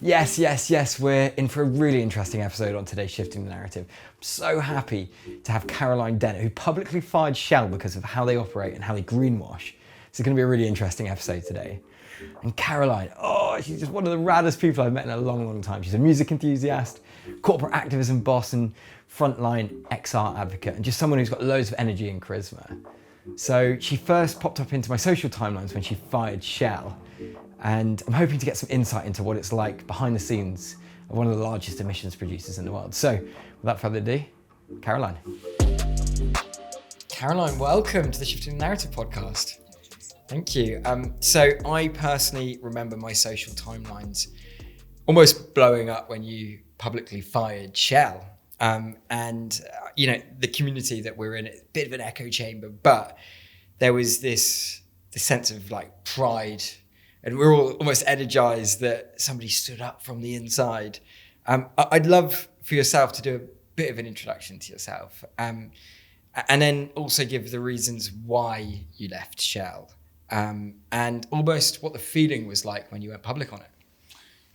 Yes. We're in for a really interesting episode on today's Shifting the Narrative. I'm so happy to have Caroline Dennett, who publicly fired Shell because of how they operate and how they greenwash. It's going to be a really interesting episode today. And Caroline, she's just one of the raddest people I've met in a long time. She's a music enthusiast, corporate activism boss, and frontline XR advocate, and just someone who's got loads of energy and charisma. So she first popped up into my social timelines when she fired Shell. And I'm hoping to get some insight into what it's like behind the scenes of one of the largest emissions producers in the world. So without further ado, Caroline. Caroline, welcome to the Shifting the Narrative podcast. Thank you. So I personally remember my social timelines almost blowing up when you publicly fired Shell. The community that we're in, it's a bit of an echo chamber, but there was this sense of like pride, and we're all almost energized that somebody stood up from the inside. I'd love for yourself to do a bit of an introduction to yourself, and then also give the reasons why you left Shell, and almost what the feeling was like when you went public on it.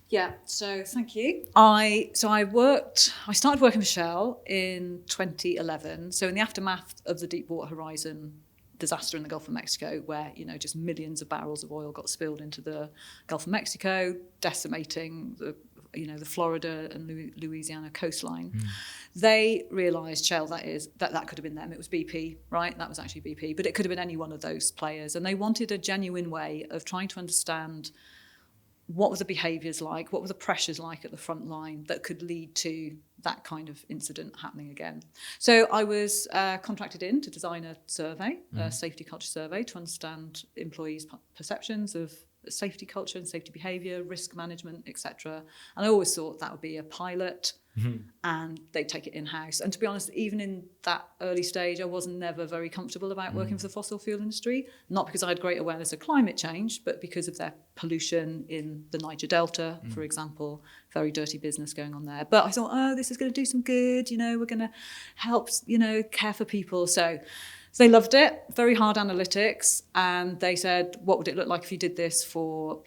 Yeah, so thank you. I started working for Shell in 2011. So in the aftermath of the Deepwater Horizon disaster in the Gulf of Mexico, where, just millions of barrels of oil got spilled into the Gulf of Mexico, decimating the Florida and Louisiana coastline. They realised, Shell that could have been them. It was BP, right? That was actually BP, but it could have been any one of those players. And they wanted a genuine way of trying to understand what were the behaviours like, what were the pressures like at the front line that could lead to that kind of incident happening again. So I was contracted in to design a survey, a safety culture survey, to understand employees' perceptions of safety culture and safety behaviour, risk management, etc. And I always thought that would be a pilot, and they'd take it in-house. And to be honest, even in that early stage, I was never very comfortable about working for the fossil fuel industry, not because I had great awareness of climate change, but because of their pollution in the Niger Delta, for example, very dirty business going on there. But I thought, this is going to do some good, we're going to help, care for people. So they loved it, very hard analytics, and they said, what would it look like if you did this for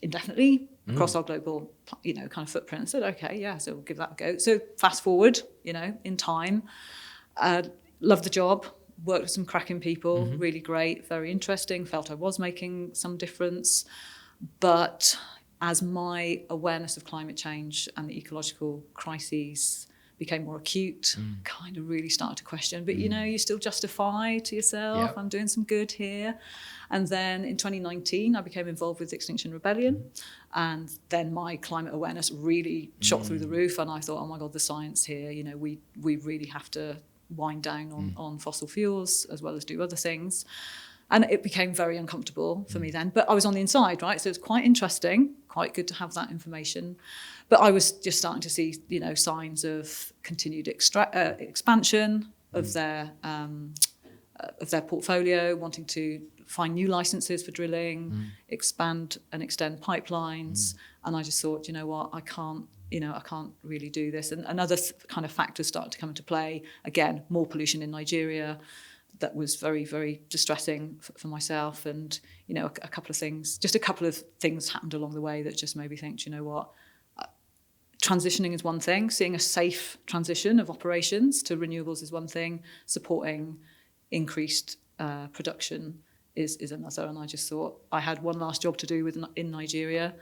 indefinitely across our global, kind of footprint? I said, okay, yeah, so we'll give that a go. So fast forward, in time, loved the job, worked with some cracking people, really great, very interesting, felt I was making some difference. But as my awareness of climate change and the ecological crises became more acute, kind of really started to question, but you still justify to yourself, I'm doing some good here. And then in 2019, I became involved with Extinction Rebellion, and then my climate awareness really shot through the roof, and I thought, oh my God, the science here, we really have to wind down on fossil fuels as well as do other things. And it became very uncomfortable for me then, but I was on the inside, right? So it's quite interesting, quite good to have that information. But I was just starting to see, signs of continued expansion of their portfolio, wanting to find new licenses for drilling, expand and extend pipelines. And I just thought, I can't really do this. And other kind of factors started to come into play. Again, more pollution in Nigeria. That was very, very distressing for myself. And, a couple of things happened along the way that just made me think, transitioning is one thing. Seeing a safe transition of operations to renewables is one thing. Supporting increased production is another. And I just thought I had one last job to do in Nigeria.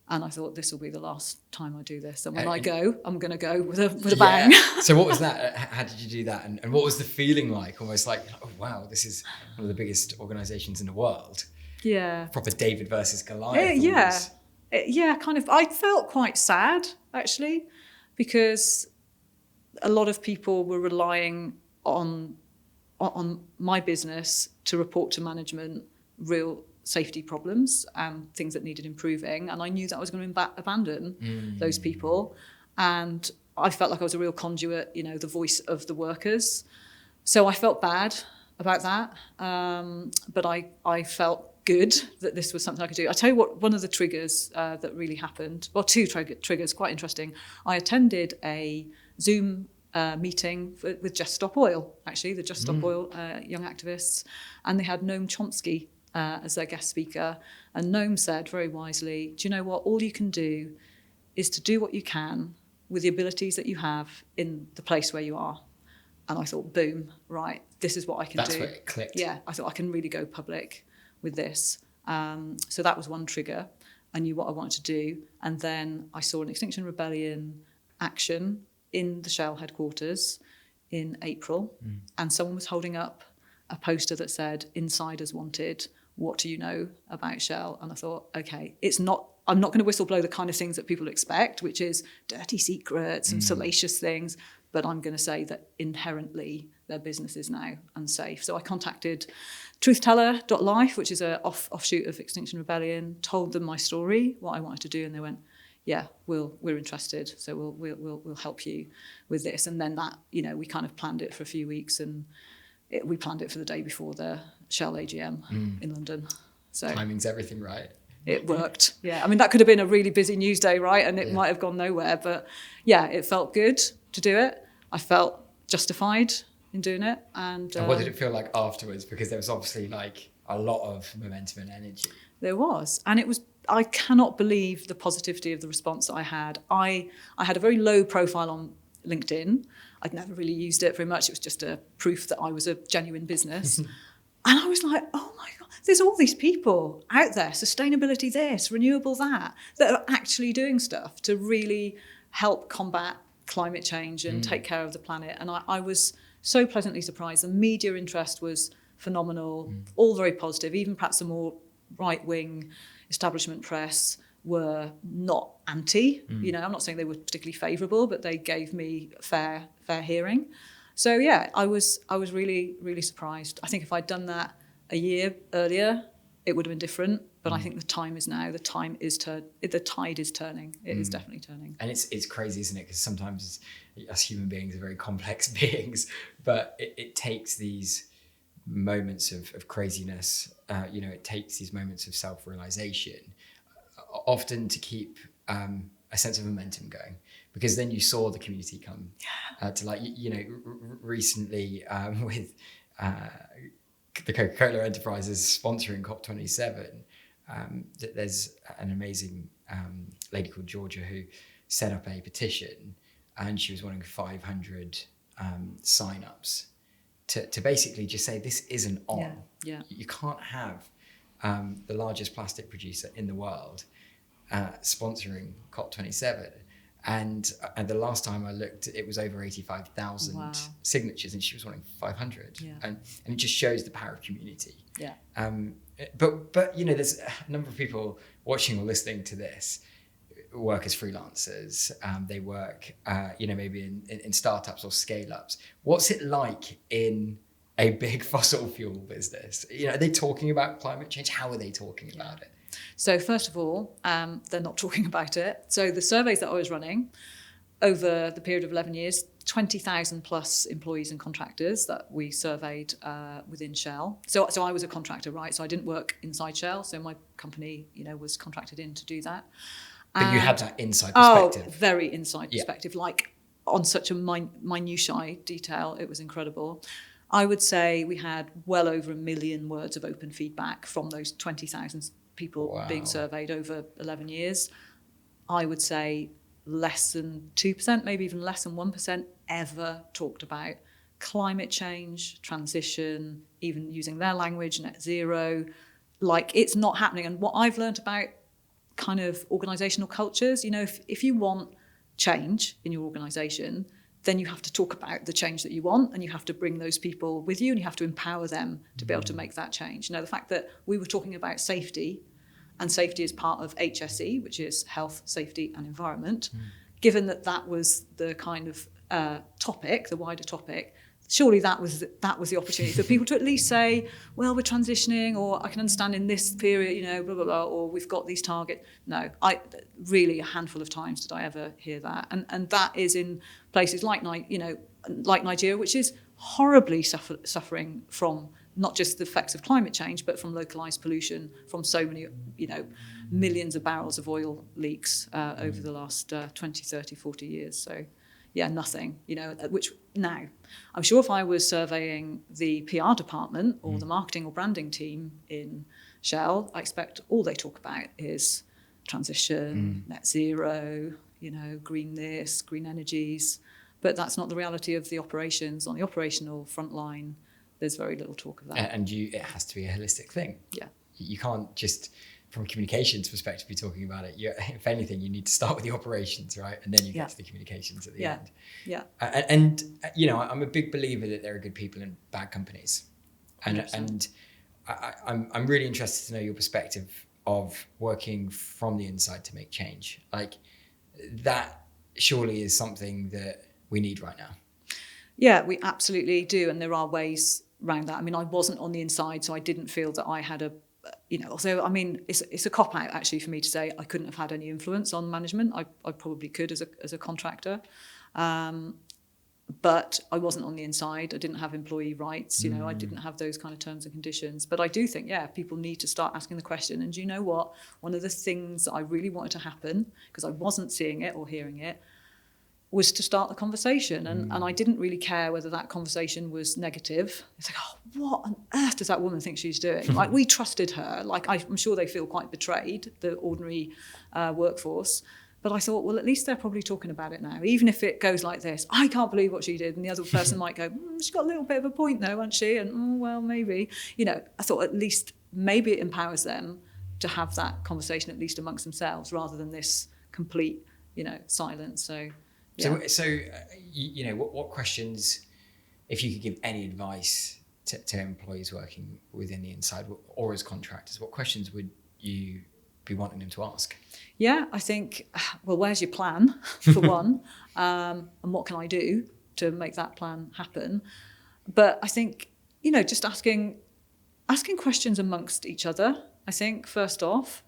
And I thought, this will be the last time I do this. And when I go, I'm going to go with a bang. So what was that? How did you do that? And what was the feeling like? Almost like, oh, wow, this is one of the biggest organisations in the world. Yeah. Proper David versus Goliath. Kind of. I felt quite sad, actually, because a lot of people were relying on my business to report to management real safety problems and things that needed improving, and I knew that I was going to abandon those people, and I felt like I was a real conduit, the voice of the workers. So I felt bad about that, but I felt good that this was something I could do. I tell you what, one of the triggers that really happened, well, two triggers, quite interesting. I attended a Zoom meeting with Just Stop Oil, actually, the Just Stop Oil young activists, and they had Noam Chomsky as their guest speaker. And Noam said very wisely, do you know what? All you can do is to do what you can with the abilities that you have in the place where you are. And I thought, boom, right, this is what I can do. That's where it clicked. Yeah, I thought I can really go public with this. So that was one trigger. I knew what I wanted to do. And then I saw an Extinction Rebellion action in the Shell headquarters in April. And someone was holding up a poster that said, "Insiders wanted, what do you know about Shell?" And I thought, okay, I'm not going to whistleblow the kind of things that people expect, which is dirty secrets and salacious things, but I'm going to say that inherently their business is now unsafe. So I contacted truthteller.life, which is an offshoot of Extinction Rebellion, told them my story, what I wanted to do, and they went, yeah, we're interested, so we'll help you with this. And then that, we kind of planned it for a few weeks, and we planned it for the day before the Shell AGM in London. So timing's everything, right? It worked. Yeah, I mean, that could have been a really busy news day, right? And it might have gone nowhere, but yeah, it felt good to do it. I felt justified in doing it. And what did it feel like afterwards? Because there was obviously like a lot of momentum and energy. There was, and it was. I cannot believe the positivity of the response that I had. I had a very low profile on LinkedIn. I'd never really used it very much. It was just a proof that I was a genuine business. And I was like, oh my God, there's all these people out there, sustainability this, renewable that are actually doing stuff to really help combat climate change and take care of the planet. And I was so pleasantly surprised. The media interest was phenomenal, all very positive, even perhaps the more right-wing establishment press were not anti. I'm not saying they were particularly favourable, but they gave me fair hearing. So yeah, I was really, really surprised. I think if I'd done that a year earlier, it would have been different. But I think the time is now. The tide is turning. It is definitely turning. And it's crazy, isn't it? Because sometimes us human beings are very complex beings, but it takes these moments of craziness. It takes these moments of self-realization, often to keep a sense of momentum going. Because then you saw the community come to recently with the Coca-Cola Enterprises sponsoring COP27. There's an amazing lady called Georgia who set up a petition, and she was wanting 500 sign-ups to basically just say this isn't on. Yeah. You can't have the largest plastic producer in the world sponsoring COP27. And the last time I looked, it was over 85,000 signatures, and she was wanting 500. Yeah. And it just shows the power of community. Yeah. But there's a number of people watching or listening to this work as freelancers. They work, maybe in startups or scale-ups. What's it like in a big fossil fuel business? Are they talking about climate change? How are they talking about it? So first of all, they're not talking about it. So the surveys that I was running over the period of 11 years, 20,000 plus employees and contractors that we surveyed within Shell. So I was a contractor, right? So I didn't work inside Shell. So my company, was contracted in to do that. But you had that inside perspective. Oh, very inside perspective. Like on such a minutiae detail, it was incredible. I would say we had well over 1 million words of open feedback from those 20,000 people being surveyed over 11 years. I would say less than 2%, maybe even less than 1% ever talked about climate change, transition, even using their language, net zero. Like, it's not happening. And what I've learned about kind of organisational cultures, if you want change in your organisation, then you have to talk about the change that you want, and you have to bring those people with you, and you have to empower them to be able to make that change. The fact that we were talking about safety, and safety is part of HSE, which is health, safety and environment, given that was the kind of topic, the wider topic, surely that was the opportunity for people to at least say, well, we're transitioning, or I can understand in this period, blah, blah, blah, or we've got these targets. No, really a handful of times did I ever hear that. And that is in places like Nigeria, which is horribly suffering from not just the effects of climate change, but from localized pollution from so many, millions of barrels of oil leaks over the last 20, 30, 40 years. So yeah, nothing, which now, I'm sure if I was surveying the PR department or the marketing or branding team in Shell, I expect all they talk about is transition, net zero, green this, green energies. But that's not the reality of the operations. On the operational front line, there's very little talk of that. And it has to be a holistic thing. Yeah. You can't just, from a communications perspective, be talking about it. If anything, you need to start with the operations, right? And then you get to the communications at the end. Yeah. And I'm a big believer that there are good people in bad companies. And I'm really interested to know your perspective of working from the inside to make change. Like, that surely is something that we need right now. Yeah, we absolutely do. And there are ways around that. I mean, I wasn't on the inside, so I didn't feel that I had although, I mean, it's a cop-out actually for me to say I couldn't have had any influence on management. I probably could as a contractor. But I wasn't on the inside. I didn't have employee rights. I didn't have those kind of terms and conditions. But I do think, people need to start asking the question. And do you know what? One of the things that I really wanted to happen, because I wasn't seeing it or hearing it, was to start the conversation. And I didn't really care whether that conversation was negative. It's like, what on earth does that woman think she's doing? Like, we trusted her. Like, I'm sure they feel quite betrayed, the ordinary workforce. But I thought, well, at least they're probably talking about it now. Even if it goes like this, I can't believe what she did. And the other person might go, she's got a little bit of a point though, hasn't she? And, well, maybe. I thought at least maybe it empowers them to have that conversation, at least amongst themselves, rather than this complete, silence. So, yeah. What questions, if you could give any advice to employees working within the inside or as contractors, what questions would you be wanting them to ask? Yeah, I think, well, where's your plan, for one? And what can I do to make that plan happen? But I think, just asking questions amongst each other. I think, first off,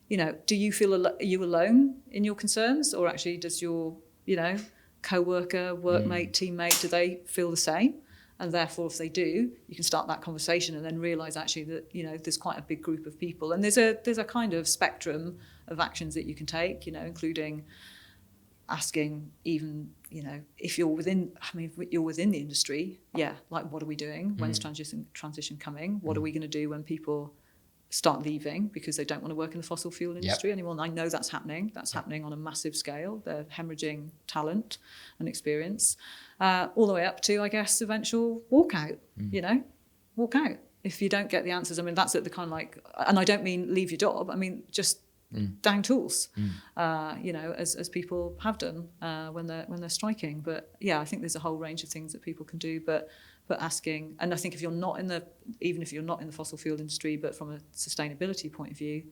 do you feel are you alone in your concerns? Or actually does your, co-worker, workmate, teammate, do they feel the same? And therefore, if they do, you can start that conversation and then realise actually that, there's quite a big group of people. And there's a kind of spectrum of actions that you can take, including asking even, if you're within the industry, like, what are we doing? When's transition coming? What are we going to do when people start leaving because they don't want to work in the fossil fuel industry anymore? And I know that's happening. That's happening on a massive scale. They're hemorrhaging talent and experience, all the way up to, I guess, eventual walkout. Walk out if you don't get the answers. I mean, that's at the kind of like, and I don't mean leave your job. I mean just down tools. As people have done when they're striking. But I think there's a whole range of things that people can do. But asking, and I think if you're not in the fossil fuel industry, but from a sustainability point of view,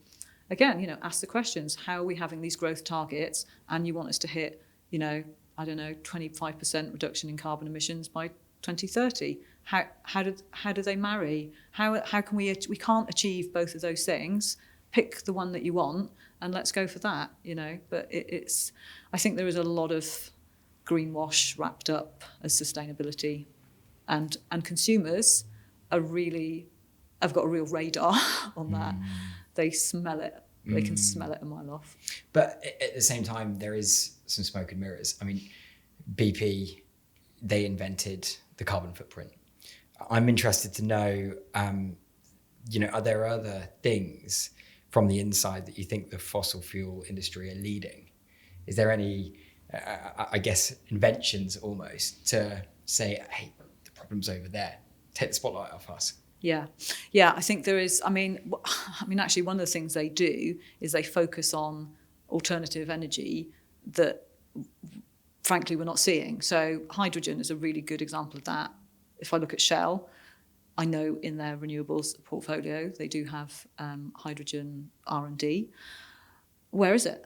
again, ask the questions. How are we having these growth targets? And you want us to hit, 25% reduction in carbon emissions by 2030. How do they marry? How can we can't achieve both of those things? Pick the one that you want and let's go for that. But it's I think there is a lot of greenwash wrapped up as sustainability. And consumers have got a real radar on that. They smell it. They can smell it a mile off. But at the same time, there is some smoke and mirrors. I mean, BP, they invented the carbon footprint. I'm interested to know, are there other things from the inside that you think the fossil fuel industry are leading? Is there any, inventions almost to say, hey, problems over there, take the spotlight off us? Yeah, I think there is. I mean, actually, one of the things they do is they focus on alternative energy that, frankly, we're not seeing. So hydrogen is a really good example of that. If I look at Shell, I know in their renewables portfolio they do have hydrogen R&D. Where is it?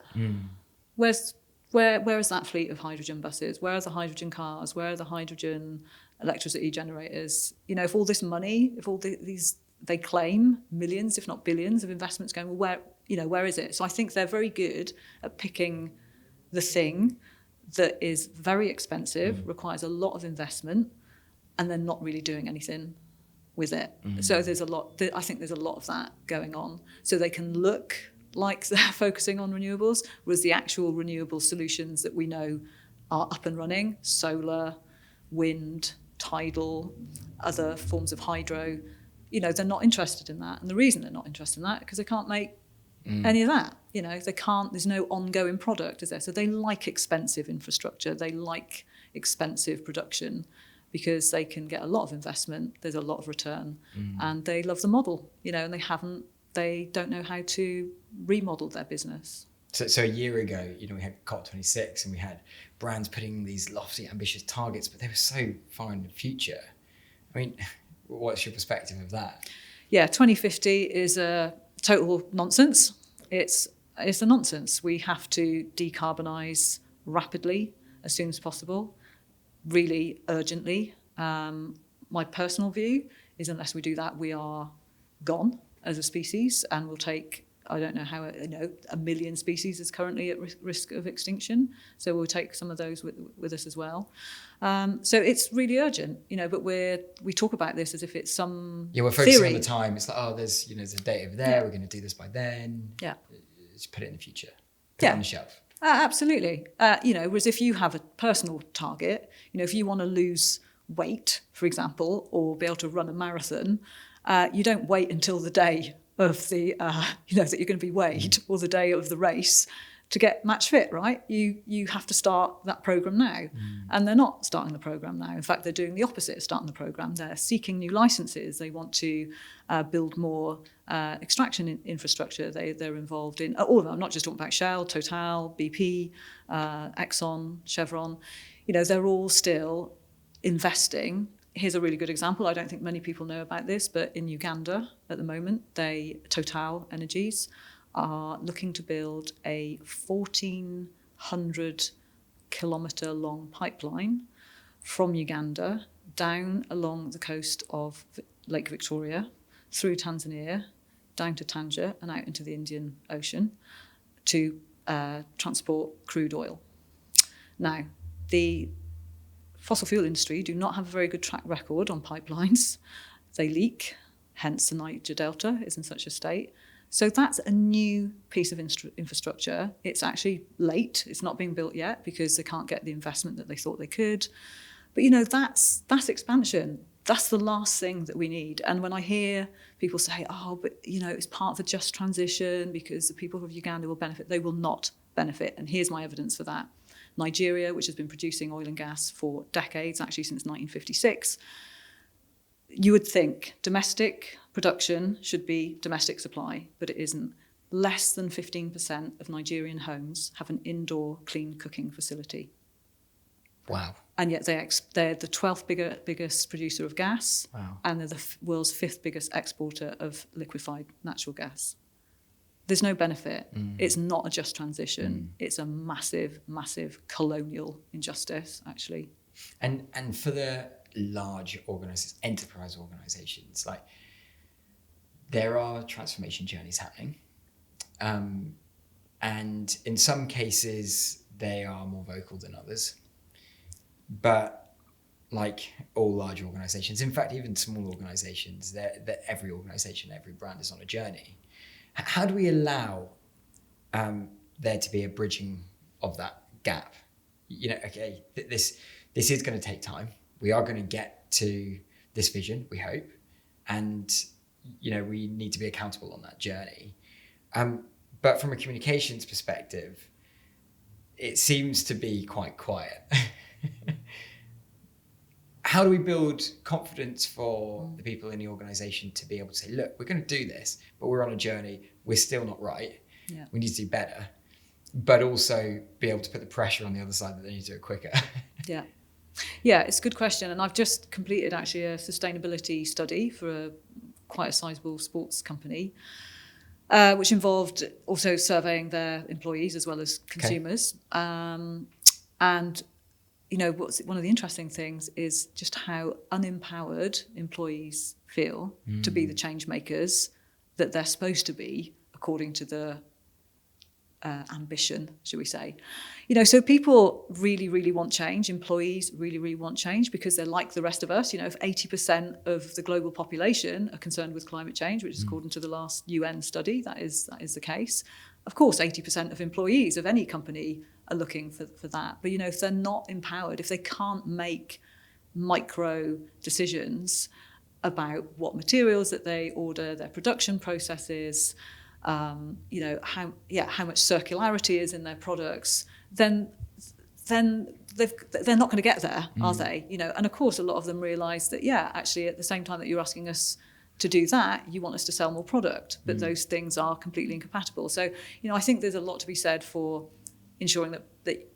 Where is that fleet of hydrogen buses? Where are the hydrogen cars? Where are the hydrogen electricity generators? If all this money, if all these, they claim millions, if not billions of investments going, well, where is it? So I think they're very good at picking the thing that is very expensive, requires a lot of investment, and then not really doing anything with it. So there's a lot, I think there's a lot of that going on. So they can look like they're focusing on renewables, whereas the actual renewable solutions that we know are up and running, solar, wind, tidal, other forms of hydro, they're not interested in that. And the reason they're not interested in that is because they can't make any of that. They can't, there's no ongoing product, is there? So they like expensive infrastructure. They like expensive production because they can get a lot of investment. There's a lot of return and they love the model, and they don't know how to remodel their business. So a year ago, we had COP26 and we had brands putting these lofty, ambitious targets, but they were so far in the future. I mean, what's your perspective of that? Yeah, 2050 is a total nonsense. It's a nonsense. We have to decarbonise rapidly, as soon as possible, really urgently. My personal view is unless we do that, we are gone as a species, and we'll take, I don't know how, 1 million species is currently at risk of extinction. So we'll take some of those with us as well. So it's really urgent, but we talk about this as if it's some we're focusing theory. on the time. It's like, there's a date over there. We're going to do this by then. Yeah. Just put it in the future. Put it on the shelf. Absolutely. Whereas if you have a personal target, if you want to lose weight, for example, or be able to run a marathon, you don't wait until the day of the, that you're going to be weighed, or the day of the race to get match fit, right? You have to start that programme now. And they're not starting the programme now. In fact, they're doing the opposite of starting the programme. They're seeking new licences. They want to build more extraction infrastructure. They're involved in all of them. I'm not just talking about Shell, Total, BP, Exxon, Chevron. They're all still investing. Here's a really good example. I don't think many people know about this, but in Uganda at the moment, Total Energies are looking to build a 1,400 kilometre long pipeline from Uganda down along the coast of Lake Victoria, through Tanzania, down to Tanga and out into the Indian Ocean to transport crude oil. Now, the fossil fuel industry do not have a very good track record on pipelines. They leak, hence the Niger Delta is in such a state. So that's a new piece of infrastructure. It's actually late. It's not being built yet because they can't get the investment that they thought they could. But, that's expansion. That's the last thing that we need. And when I hear people say, but, it's part of a just transition because the people of Uganda will benefit, they will not benefit. And here's my evidence for that. Nigeria, which has been producing oil and gas for decades, actually since 1956, you would think domestic production should be domestic supply, but it isn't. Less than 15% of Nigerian homes have an indoor clean cooking facility. Wow. And yet they're the 12th biggest producer of gas. Wow. And they're the world's 5th biggest exporter of liquefied natural gas. There's no benefit. It's not a just transition. It's a massive, massive colonial injustice, actually. And for the large enterprise organizations, like, there are transformation journeys happening. And in some cases, they are more vocal than others. But like all large organizations, in fact, even small organizations, every organization, every brand is on a journey. How do we allow there to be a bridging of that gap? This is going to take time. We are going to get to this vision, we hope. And, we need to be accountable on that journey. But from a communications perspective, it seems to be quite quiet. How do we build confidence for the people in the organisation to be able to say, look, we're going to do this, but we're on a journey. We're still not right. Yeah. We need to do better, but also be able to put the pressure on the other side that they need to do it quicker. Yeah, it's a good question. And I've just completed actually a sustainability study for quite a sizable sports company, which involved also surveying their employees as well as consumers. Okay. And one of the interesting things is just how unempowered employees feel to be the change makers that they're supposed to be, according to the ambition, should we say. So people really, really want change. Employees really, really want change because they're like the rest of us. If 80% of the global population are concerned with climate change, which is according to the last UN study, that is the case. Of course, 80% of employees of any company are looking for that. But, if they're not empowered, if they can't make micro decisions, about what materials that they order, their production processes, you know, how much circularity is in their products, then they're not going to get there, are they? You know, and of course, a lot of them realise that, actually, at the same time that you're asking us to do that, you want us to sell more product, but those things are completely incompatible. So, you know, I think there's a lot to be said for ensuring that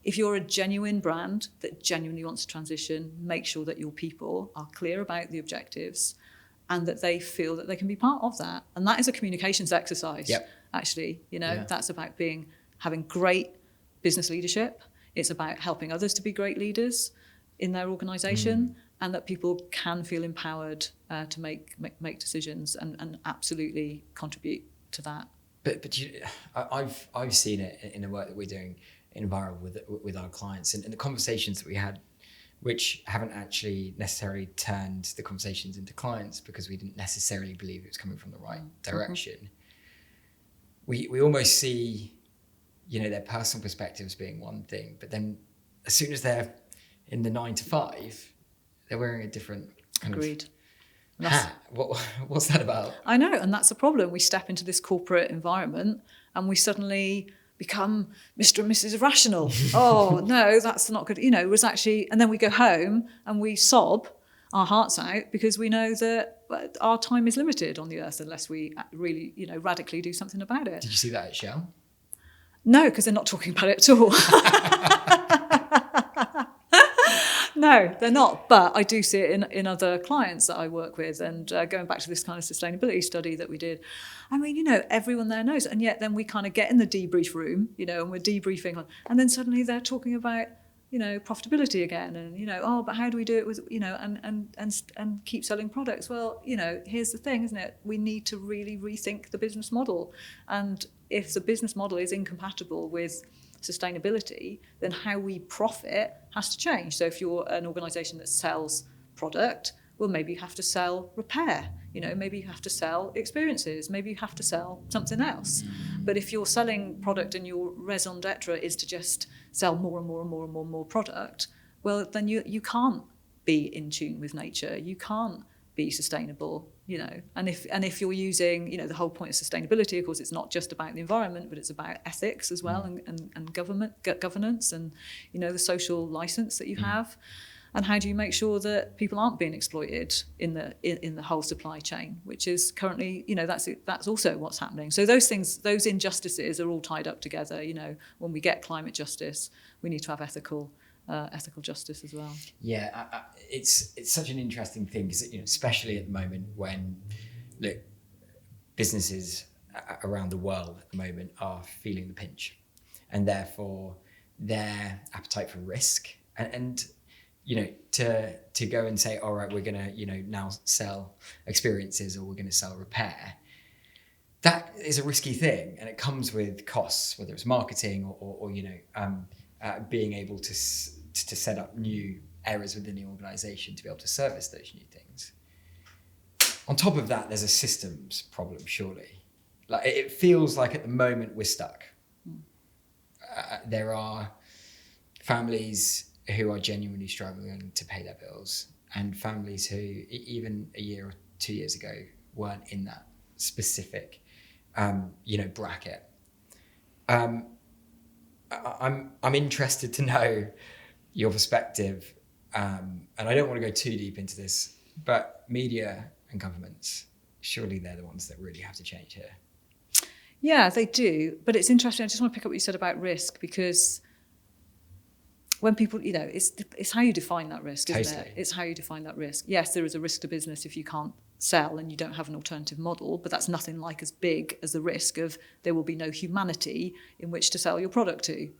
if you're a genuine brand that genuinely wants to transition, make sure that your people are clear about the objectives and that they feel that they can be part of that. And that is a communications exercise, actually. You know, that's about having great business leadership. It's about helping others to be great leaders in their organisation, and that people can feel empowered to make decisions and absolutely contribute to that. But I've seen it in the work that we're doing in Enviro with our clients, and the conversations that we had, which haven't actually necessarily turned the conversations into clients because we didn't necessarily believe it was coming from the right direction. We almost see, you know, their personal perspectives being one thing, but then as soon as they're in the 9 to 5, they're wearing a different kind Agreed. of hat. What's that about? I know, and that's the problem. We step into this corporate environment and we suddenly become Mr. and Mrs. Rational. Oh, no, that's not good. You know, it was actually, and then we go home and we sob our hearts out because we know that our time is limited on the earth unless we really, you know, radically do something about it. Did you see that at Shell? No, because they're not talking about it at all. No, they're not. But I do see it in other clients that I work with. And going back to this kind of sustainability study that we did, I mean, you know, everyone there knows. And yet then we kind of get in the debrief room, you know, and we're debriefing. And then suddenly they're talking about, you know, profitability again. And, you know, oh, but how do we do it with, you know, and keep selling products? Well, you know, here's the thing, isn't it? We need to really rethink the business model. And if the business model is incompatible with sustainability, then how we profit has to change. So if you're an organisation that sells product, well, maybe you have to sell repair, you know, maybe you have to sell experiences, maybe you have to sell something else. But if you're selling product and your raison d'etre is to just sell more and more and more and more and more product, well, then you can't be in tune with nature. You can't be sustainable, you know. And if you're using, you know, the whole point of sustainability, of course, it's not just about the environment, but it's about ethics as well, and governance, and, you know, the social license that you have. And how do you make sure that people aren't being exploited in the whole supply chain, which is currently, you know, that's also what's happening. So those things, those injustices are all tied up together. You know, when we get climate justice, we need to have ethical justice as well. Yeah, it's such an interesting thing because, you know, especially at the moment when, look, businesses around the world at the moment are feeling the pinch, and therefore their appetite for risk and you know, to go and say, all right, we're gonna, you know, now sell experiences or we're gonna sell repair. That is a risky thing, and it comes with costs, whether it's marketing or you know, being able to set up new areas within the organisation to be able to service those new things. On top of that, there's a systems problem, surely. Like, it feels like at the moment we're stuck. There are families who are genuinely struggling to pay their bills, and families who even a year or 2 years ago weren't in that specific, you know, bracket. I'm interested to know your perspective, and I don't want to go too deep into this, but media and governments, surely they're the ones that really have to change here. Yeah, they do. But it's interesting. I just want to pick up what you said about risk, because when people, you know, it's how you define that risk, isn't it? It's how you define that risk. Yes, there is a risk to business if you can't sell and you don't have an alternative model, but that's nothing like as big as the risk of there will be no humanity in which to sell your product to.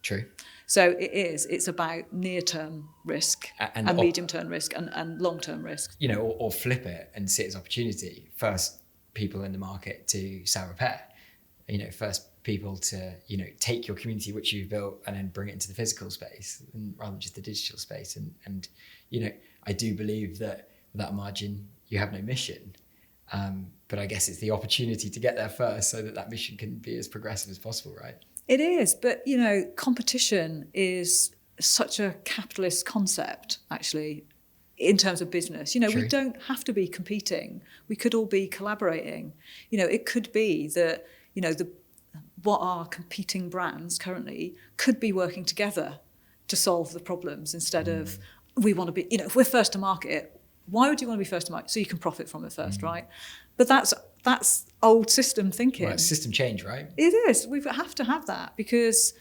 True. So it's about near-term risk and medium-term risk and long-term risk. You know, or flip it and see it as opportunity. First people in the market to sell repair. You know, first people to, you know, take your community which you've built and then bring it into the physical space and rather than just the digital space. And you know, I do believe that without margin you have no mission. But I guess it's the opportunity to get there first so that mission can be as progressive as possible, right? It is, but you know, competition is such a capitalist concept, actually. in terms of business. You know, True. we don't have to be competing. We could all be collaborating. You know, it could be that, you know, what are competing brands currently could be working together to solve the problems instead of we want to be, you know, if we're first to market, why would you want to be first to market? So you can profit from it first, right? But that's old system thinking. Well, it's system change, right? It is. We have to have that because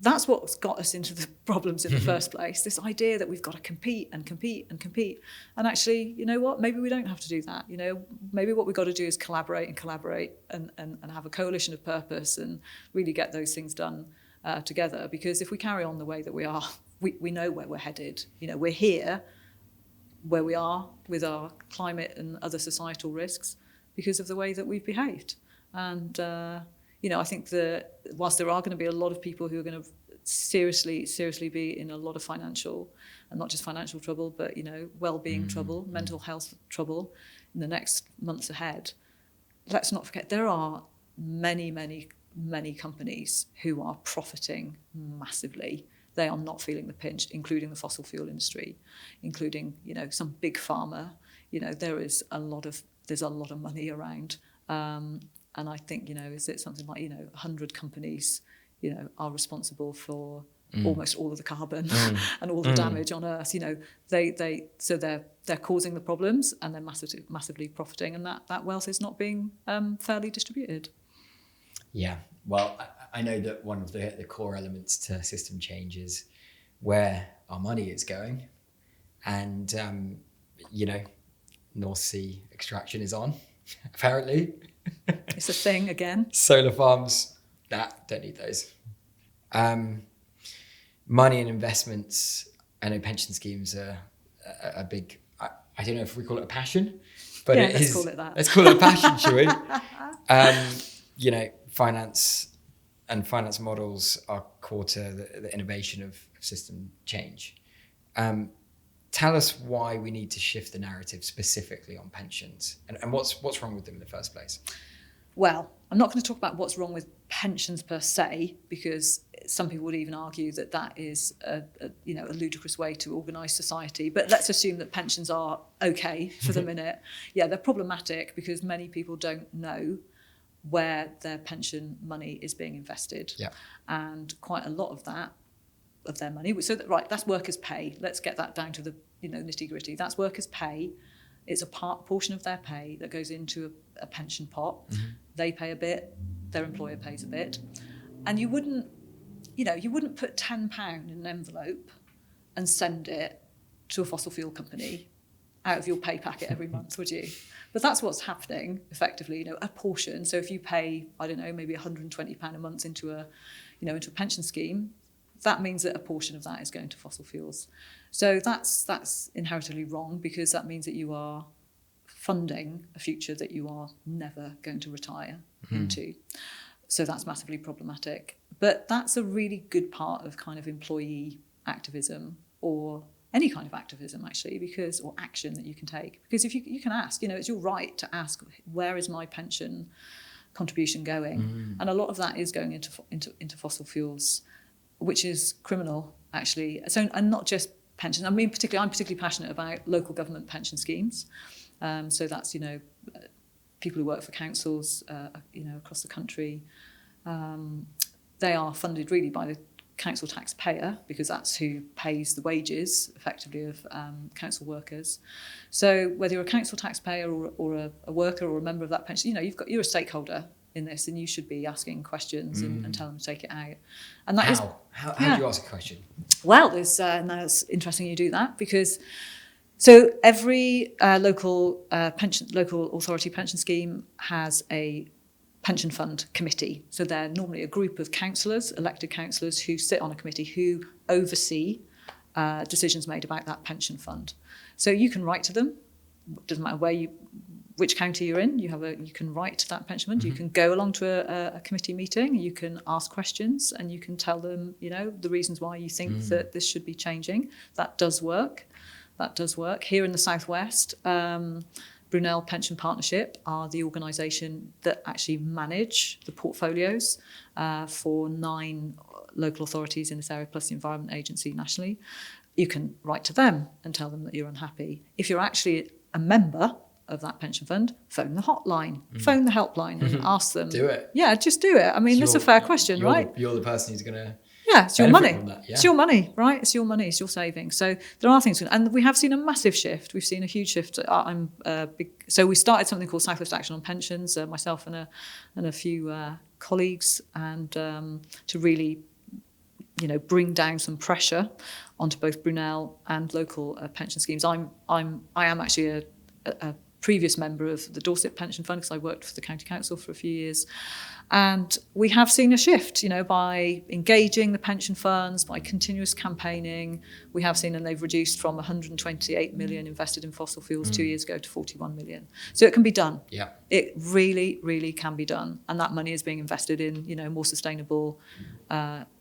that's what's got us into the problems in the first place. This idea that we've got to compete and compete and compete. And actually, you know what? Maybe we don't have to do that. You know, maybe what we've got to do is collaborate and have a coalition of purpose and really get those things done together. Because if we carry on the way that we are, we know where we're headed. You know, we're here where we are with our climate and other societal risks because of the way that we've behaved. And you know, I think that whilst there are going to be a lot of people who are going to seriously be in a lot of financial, and not just financial trouble, but, you know, well-being trouble, mental health trouble in the next months ahead, let's not forget there are many companies who are profiting massively. They are not feeling the pinch, including the fossil fuel industry, including, you know, some big pharma. You know, there's a lot of money around. And I think, you know, is it something like, you know, 100 companies, you know, are responsible for almost all of the carbon and all the damage on Earth. You know, they're causing the problems and they're massively profiting, and that wealth is not being fairly distributed. Yeah, well, I know that one of the core elements to system change is where our money is going, and you know, North Sea extraction is on, apparently. It's a thing again. Solar farms, don't need those. Money and investments, I know pension schemes are a big, I don't know if we call it a passion, but yeah, it let's is. call it that. Let's call it a passion, shall we? You know, finance models are core to the innovation of system change. Tell us why we need to shift the narrative specifically on pensions and what's wrong with them in the first place. Well, I'm not going to talk about what's wrong with pensions per se, because some people would even argue that is a ludicrous way to organise society. But let's assume that pensions are okay for the minute. Yeah, they're problematic because many people don't know where their pension money is being invested. Yeah. And quite a lot of their money. So that's workers' pay. Let's get that down to the nitty gritty. That's workers' pay. It's a portion of their pay that goes into a pension pot. Mm-hmm. They pay a bit, their employer pays a bit. And you wouldn't put £10 in an envelope and send it to a fossil fuel company out of your pay packet every month, would you? But that's what's happening, effectively, a portion. So if you pay, I don't know, maybe £120 a month into a pension scheme, that means that a portion of that is going to fossil fuels. So that's inherently wrong, because that means that you are funding a future that you are never going to retire into. So that's massively problematic. But that's a really good part of kind of employee activism, or any kind of activism actually, or action that you can take. Because if you can ask, it's your right to ask, where is my pension contribution going? And a lot of that is going into fossil fuels, which is criminal actually. So, and not just pensions. I'm particularly passionate about local government pension schemes. So that's people who work for councils across the country. They are funded really by the council taxpayer, because that's who pays the wages effectively of council workers. So whether you're a council taxpayer or a worker or a member of that pension, you're a stakeholder in this, and you should be asking questions and tell them to take it out. And that How do you ask a question? Well, it's interesting you do that, because so every local authority pension scheme has a pension fund committee. So they're normally a group of councillors, elected councillors, who sit on a committee who oversee decisions made about that pension fund. So you can write to them. Doesn't matter which county you're in. You can write to that pension fund. You can go along to a committee meeting. You can ask questions, and you can tell them, the reasons why you think that this should be changing. That does work. Here in the southwest, Brunel Pension Partnership are the organisation that actually manage the portfolios for 9 local authorities in this area, plus the Environment Agency nationally. You can write to them and tell them that you're unhappy. If you're actually a member of that pension fund, phone the hotline, phone the helpline and ask them. Do it. Yeah, just do it. I mean, that's a fair question, right? You're the person who's going to... Yeah, it's your money. Yeah. It's your money, right? It's your money. It's your savings. So there are things, and we have seen a massive shift. We've seen a huge shift. So we started something called South West Action on Pensions, myself and a few colleagues, and to really, bring down some pressure onto both Brunel and local pension schemes. I am actually a previous member of the Dorset Pension Fund because I worked for the County Council for a few years. And we have seen a shift, by engaging the pension funds, by continuous campaigning. We have seen, and they've reduced from 128 million invested in fossil fuels 2 years ago to 41 million. So it can be done. Yeah. It really, really can be done. And that money is being invested in, more sustainable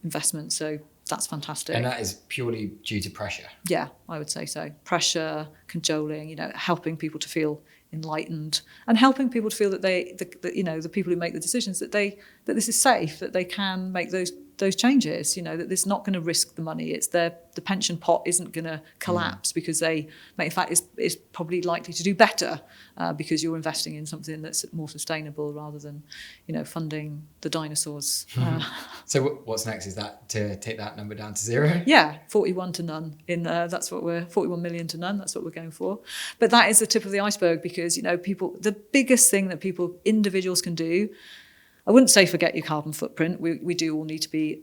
investments. So that's fantastic. And that is purely due to pressure. Yeah, I would say so. Pressure, cajoling, helping people to feel enlightened and helping people to feel that the people who make the decisions that this is safe, that they can make those changes, that it's not going to risk the money. It's the pension pot isn't going to collapse because in fact is probably likely to do better because you're investing in something that's more sustainable rather than funding the dinosaurs. So what's next? Is that to take that number down to 0? Yeah, 41 to none. 41 million to none. That's what we're going for. But that is the tip of the iceberg because the biggest thing that individuals can do. I wouldn't say forget your carbon footprint. We do all need to be,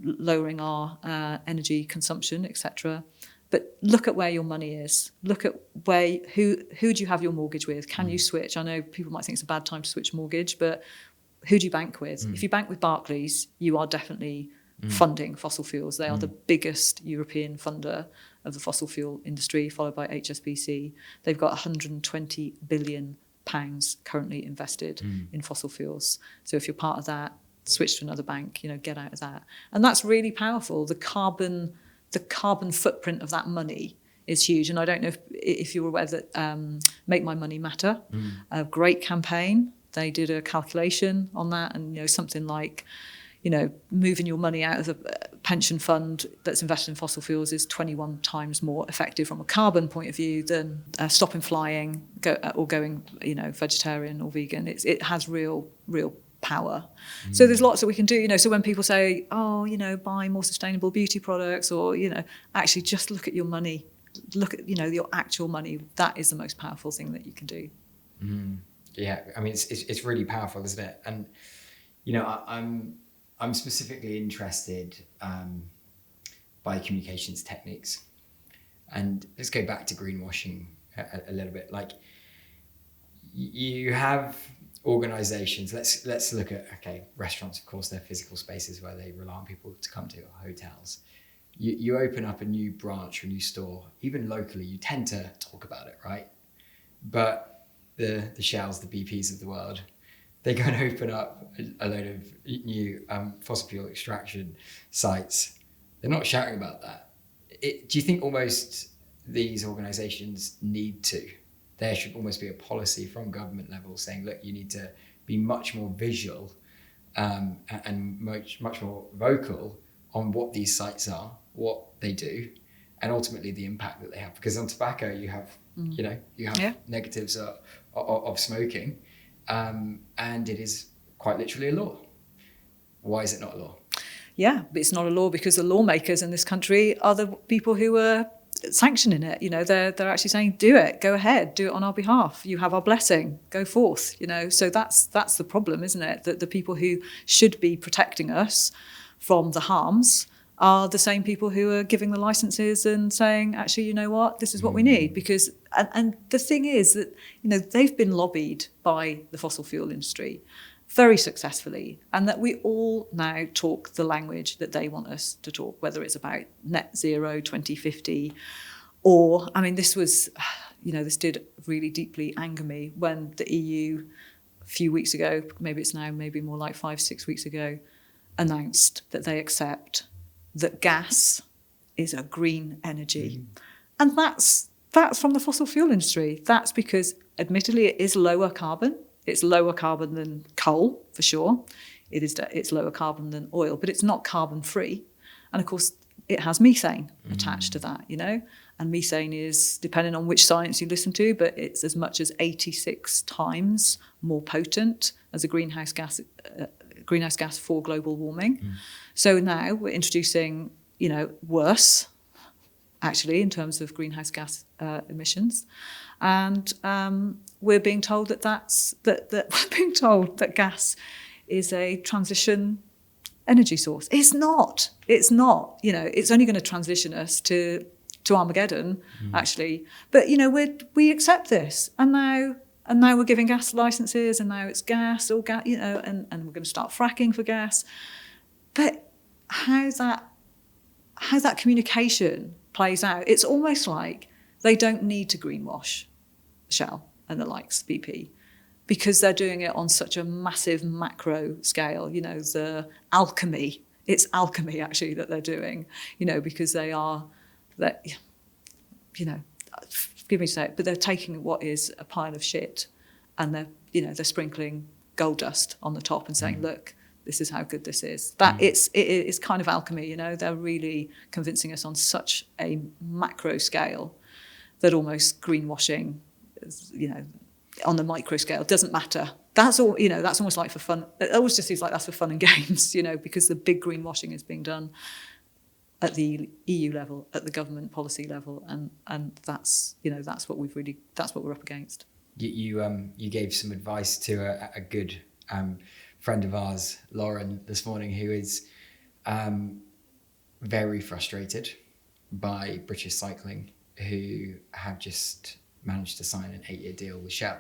lowering our energy consumption, etc. But look at where your money is. Look at who do you have your mortgage with? Can you switch? I know people might think it's a bad time to switch mortgage, but who do you bank with? If you bank with Barclays, you are definitely funding fossil fuels. They are the biggest European funder of the fossil fuel industry, followed by HSBC. They've got 120 billion pounds currently invested in fossil fuels. So if you're part of that, switch to another bank, get out of that. And that's really powerful. The carbon footprint of that money is huge. And I don't know if you're aware that Make My Money Matter, a great campaign. They did a calculation on that and, something like, moving your money out of a pension fund that's invested in fossil fuels is 21 times more effective from a carbon point of view than stopping flying or going, vegetarian or vegan. It has real power. So there's lots that we can do. So when people say, buy more sustainable beauty products or, actually just look at your money, look at, your actual money. That is the most powerful thing that you can do. Yeah, I mean, it's really powerful, isn't it? And, I'm specifically interested by communications techniques. And let's go back to greenwashing a little bit. Like you have organizations, let's look at, restaurants, of course, they're physical spaces where they rely on people to come to, or hotels. You open up a new branch or a new store, even locally, you tend to talk about it, right? But the Shells, the BPs of the world, they go and open up a load of new fossil fuel extraction sites. They're not shouting about that. Do you think almost these organisations need to? There should almost be a policy from government level saying, look, you need to be much more visual and much more vocal on what these sites are, what they do, and ultimately the impact that they have. Because on tobacco, you have, negatives of smoking. And it is quite literally a law. Why is it not a law? Yeah, but it's not a law because the lawmakers in this country are the people who are sanctioning it. They're actually saying, do it, go ahead, do it on our behalf. You have our blessing, go forth. So that's the problem, isn't it? That the people who should be protecting us from the harms are the same people who are giving the licenses and saying, actually, you know what, this is what we need. Because, and the thing is that, they've been lobbied by the fossil fuel industry very successfully, and that we all now talk the language that they want us to talk, whether it's about net zero 2050 or, this did really deeply anger me when the EU a few weeks ago, maybe it's now maybe more like 5-6 weeks ago, announced that they accept that gas is a green energy. And that's from the fossil fuel industry. That's because admittedly, it is lower carbon. It's lower carbon than coal, for sure. It's lower carbon than oil, but it's not carbon free. And of course, it has methane attached to that, and methane is, depending on which science you listen to, but it's as much as 86 times more potent as a greenhouse gas for global warming. So now we're introducing, worse, actually, in terms of greenhouse gas emissions, and we're being told we're being told that gas is a transition energy source. It's not. It's only going to transition us to Armageddon, actually. But we accept this, and now we're giving gas licenses, and now it's gas or gas, and we're going to start fracking for gas. But how that communication plays out, it's almost like they don't need to greenwash Shell and the likes, BP, because they're doing it on such a massive macro scale. The alchemy. It's alchemy, actually, that they're doing, because forgive me to say it, but they're taking what is a pile of shit and they're sprinkling gold dust on the top and saying, look, this is how good this is. It is kind of alchemy, They're really convincing us on such a macro scale that almost greenwashing, on the micro scale doesn't matter. That's all, that's almost like for fun. It always just seems like that's for fun and games, because the big greenwashing is being done at the EU level, at the government policy level, and that's what we're up against. You gave some advice to a good friend of ours, Lauren, this morning, who is very frustrated by British Cycling, who have just managed to sign an 8-year deal with Shell.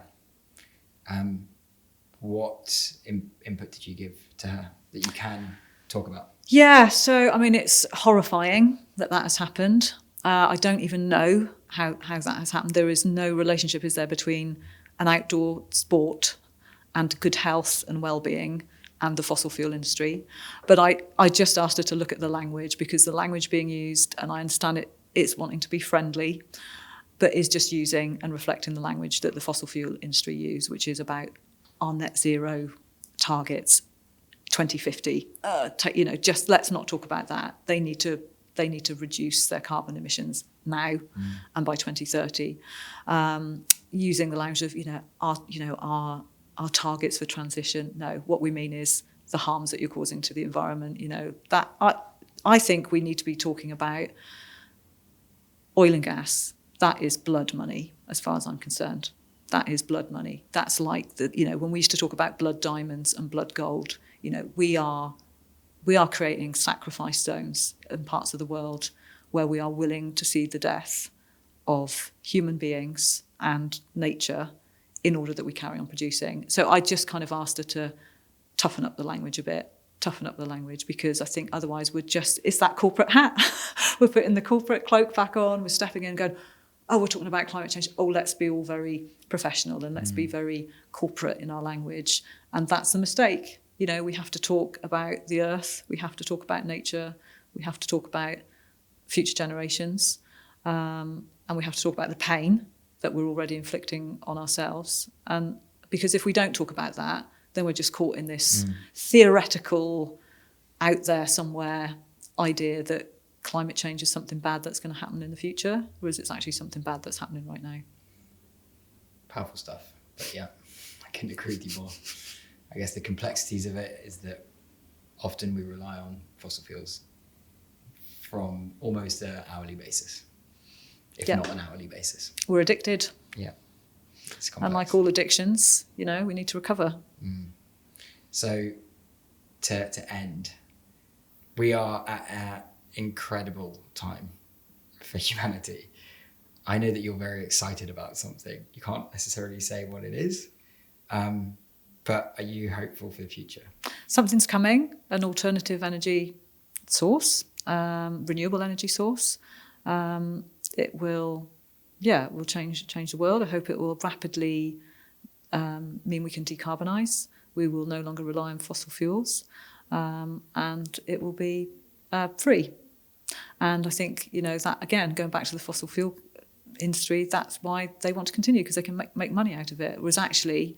What input did you give to her that you can talk about? Yeah, so it's horrifying that has happened. I don't even know how that has happened. There is no relationship, is there, between an outdoor sport and good health and well-being and the fossil fuel industry. But I just asked her to look at the language, because the language being used, and I understand it's wanting to be friendly, but is just using and reflecting the language that the fossil fuel industry use, which is about our net zero targets, 2050. Just let's not talk about that. They need to reduce their carbon emissions now and by 2030, using the language of our targets for transition. No, what we mean is the harms that you're causing to the environment. That I think we need to be talking about oil and gas. That is blood money, as far as I'm concerned. That is blood money. That's like when we used to talk about blood diamonds and blood gold. We are creating sacrifice stones in parts of the world where we are willing to see the death of human beings and nature in order that we carry on producing. So I just kind of asked her to toughen up the language a bit, because I think otherwise it's that corporate hat. We're putting the corporate cloak back on, we're stepping in and going, oh, we're talking about climate change. Oh, let's be all very professional and let's be very corporate in our language. And that's the mistake. We have to talk about the earth. We have to talk about nature. We have to talk about future generations. And we have to talk about the pain that we're already inflicting on ourselves. And because if we don't talk about that, then we're just caught in this theoretical, out there somewhere idea that climate change is something bad that's going to happen in the future, whereas it's actually something bad that's happening right now. Powerful stuff. But yeah, I couldn't agree with you more. I guess the complexities of it is that often we rely on fossil fuels from almost an hourly basis, if not an hourly basis. We're addicted. Yeah. And like all addictions, we need to recover. So to end, we are at an incredible time for humanity. I know that you're very excited about something. You can't necessarily say what it is, but are you hopeful for the future? Something's coming, an alternative energy source, renewable energy source. It will change the world. I hope it will rapidly mean we can decarbonise. We will no longer rely on fossil fuels, and it will be free. And I think that, again, going back to the fossil fuel industry, that's why they want to continue, because they can make money out of it. Whereas actually,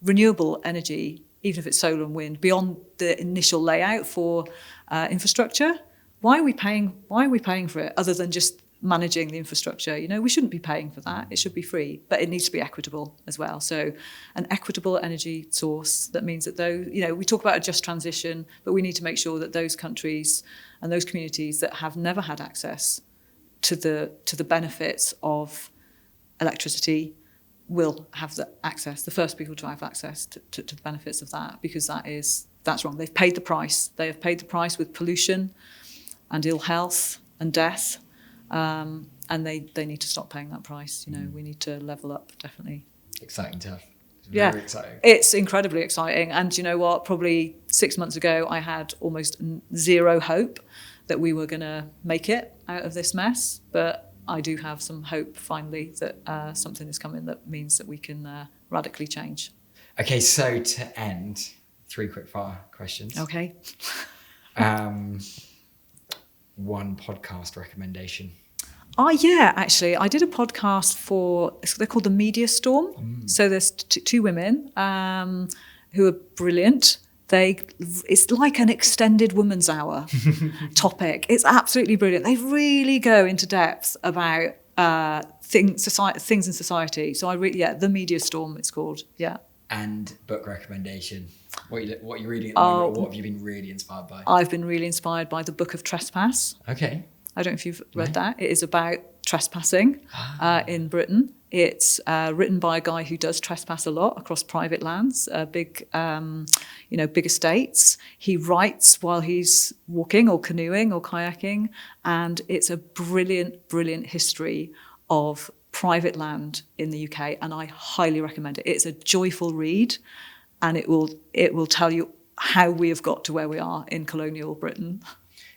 renewable energy, even if it's solar and wind, beyond the initial layout for infrastructure, why are we paying for it other than just managing the infrastructure? We shouldn't be paying for that. It should be free, but it needs to be equitable as well. So an equitable energy source, that means that those, we talk about a just transition, but we need to make sure that those countries and those communities that have never had access to the benefits of electricity will have the access, the first people to have access to the benefits of that, because that's wrong. They've paid the price. They have paid the price with pollution and ill health and death. And they need to stop paying that price. We need to level up, definitely. Exciting stuff. Very exciting. It's incredibly exciting. And you know what? Probably 6 months ago, I had almost zero hope that we were going to make it out of this mess. But I do have some hope, finally, that something is coming that means that we can radically change. Okay, so to end, 3 quick fire questions. Okay. One podcast recommendation. Yeah, actually, I did a podcast they're called The Media Storm. So there's two women who are brilliant. It's like an extended woman's hour topic. It's absolutely brilliant. They really go into depth about things in society. So The Media Storm, it's called. Yeah. And book recommendation. What are you reading at the moment, or what have you been really inspired by? I've been really inspired by The Book of Trespass. Okay. I don't know if you've read that. It is about trespassing in Britain. It's written by a guy who does trespass a lot across private lands, big estates. He writes while he's walking or canoeing or kayaking, and it's a brilliant, brilliant history of private land in the UK, and I highly recommend it. It's a joyful read, and it will tell you how we have got to where we are in colonial Britain.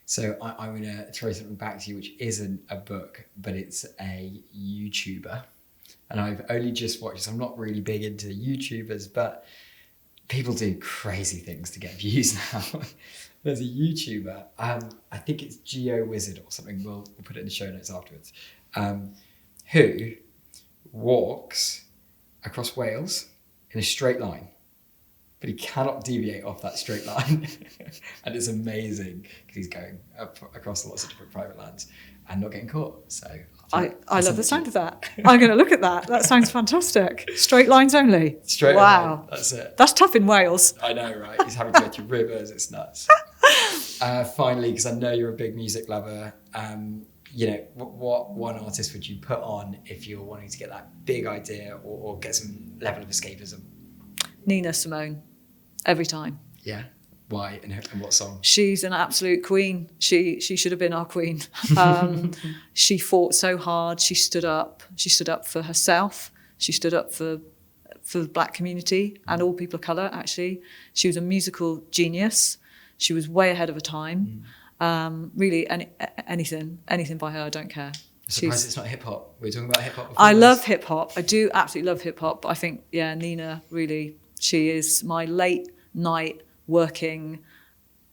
So I'm going to throw something back to you, which isn't a book, but it's a YouTuber. And I've only just watched, I'm not really big into YouTubers, but people do crazy things to get views now. There's a YouTuber, I think it's Geo Wizard or something, we'll put it in the show notes afterwards, who walks across Wales in a straight line, but he cannot deviate off that straight line. And it's amazing because he's going across lots of different private lands and not getting caught. So I love the sound of that. I'm going to look at that. That sounds fantastic. Straight lines only. Straight wow. line, that's it. That's tough in Wales. I know, right? He's having to go through rivers. It's nuts. Finally, because I know you're a big music lover, what one artist would you put on if you're wanting to get that big idea or get some level of escapism? Nina Simone, every time. Yeah. Why and what song? She's an absolute queen. She should have been our queen. She fought so hard. She stood up. She stood up for herself. She stood up for the black community and all people of colour, actually. She was a musical genius. She was way ahead of her time. Really, anything by her, I don't care. I'm surprised it's not hip hop. We were talking about hip hop before. I love hip hop. I do absolutely love hip hop. But I think, Nina, really, she is my late night working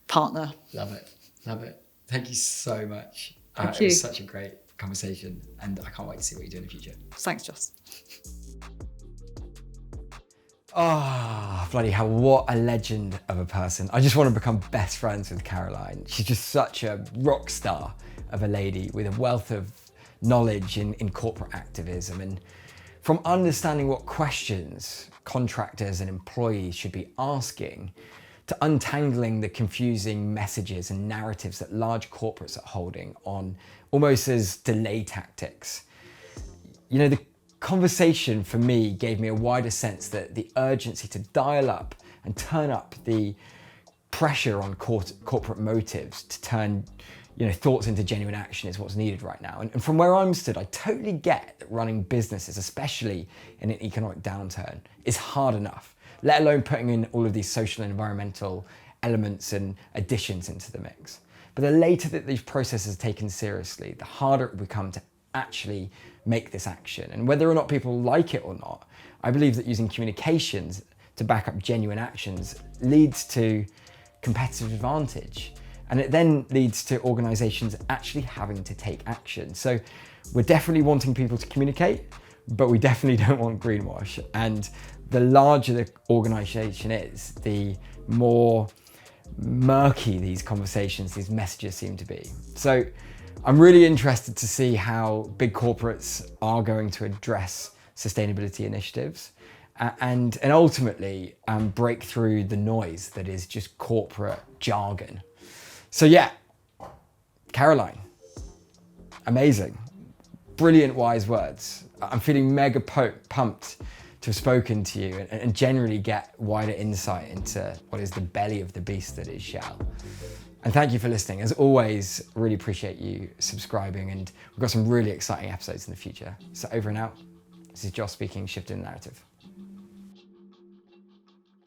partner. Love it. Thank you so much. Thank you. It was such a great conversation, and I can't wait to see what you do in the future. Thanks, Joss. Bloody hell, what a legend of a person. I just want to become best friends with Caroline. She's just such a rock star of a lady with a wealth of knowledge in corporate activism, and from understanding what questions contractors and employees should be asking to untangling the confusing messages and narratives that large corporates are holding on almost as delay tactics. The conversation for me gave me a wider sense that the urgency to dial up and turn up the pressure on corporate motives to turn thoughts into genuine action is what's needed right now. And from where I'm stood, I totally get that running businesses, especially in an economic downturn, is hard enough, let alone putting in all of these social and environmental elements and additions into the mix. But the later that these processes are taken seriously, the harder it will become to actually make this action. And whether or not people like it or not, I believe that using communications to back up genuine actions leads to competitive advantage. And it then leads to organizations actually having to take action. So we're definitely wanting people to communicate, but we definitely don't want greenwash. And the larger the organization is, the more murky these conversations, these messages seem to be. So I'm really interested to see how big corporates are going to address sustainability initiatives and ultimately break through the noise that is just corporate jargon. So yeah, Caroline, amazing, brilliant wise words. I'm feeling mega pumped to have spoken to you and generally get wider insight into what is the belly of the beast that is Shell. And thank you for listening. As always, really appreciate you subscribing, and we've got some really exciting episodes in the future. So over and out. This is Josh speaking, Shifting the Narrative.